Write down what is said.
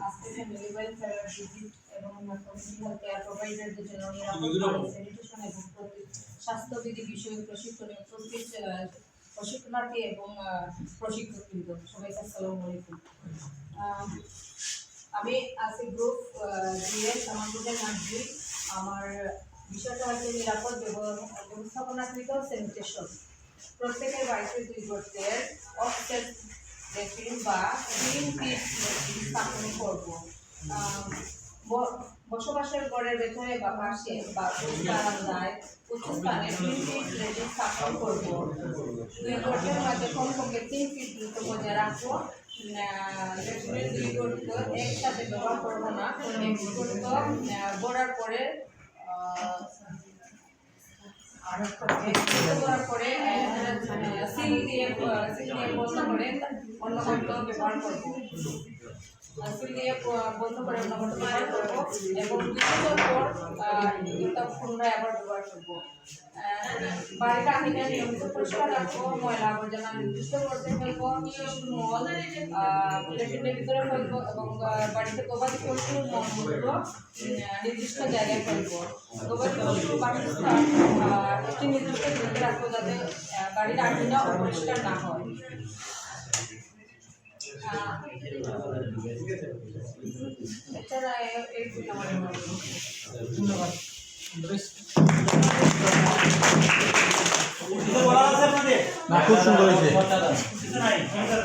আজকে family welfare visit এবং community health care প্রোভাইডারদের জন্য নিরাপদ স্যানিটেশন এবং স্বাস্থ্যবিধি বিষয়ক প্রশিক্ষণে উপস্থিত প্রশিক্ষণার্থী এবং প্রশিক্ষকবৃন্দ সবাইকে আসসালামু আলাইকুম। আমি আজকে গ্রুপ ডিএস আমার গ্রুপের নাম আমার বিষয়টা হচ্ছে নিরাপদ ব্যবস্থাপনাকৃত স্যানিটেশন। প্রত্যেকের বাড়িতে 2 গর্তের অফসেট লেট্রিন বা গ্রিন পিট লেট্রিন স্থাপন করব। বসবাসের ঘরের ভেতরে বা পাশে বা বারান্দায় উঁচু স্থানে গ্রিন পিট লেট্রিন স্থাপন করব। 2 গর্তের মধ্যে কমপক্ষে 3 ফিট দূরত্ব বজায় রাখবো। লেট্রিনের 2 গর্ত একসাথে ব্যবহার করবো না। এক গর্ত ভরার পরে সিল দিয়ে বন্ধ করে অন্য গর্ত ব্যবহার করবো। সিল দিয়ে বন্ধ করে অন্য গর্ত ব্যবহার করবো এবং 2 বছর পর এটা পুনরায় আবার ব্যবহার করবো। বাড়িটা আমি নিয়মিত পরিষ্কার রাখবো। ময়লা আবর্জনা নির্দিষ্ট করতে ফেলবো। শিশুর মল লেট্রিনের ভিতরে ফেলবো এবং বাড়িতে গবাদি পশুর মলগুলো নির্দিষ্ট জায়গায় ফেলবো। গবাদি পশুর বাসস্থান একটি নির্দিষ্ট দূরত্বে রাখবো যাতে বাড়ির আঙিনা অপরিষ্কার না হয়। এছাড়া এই খুব সুন্দর হয়েছে।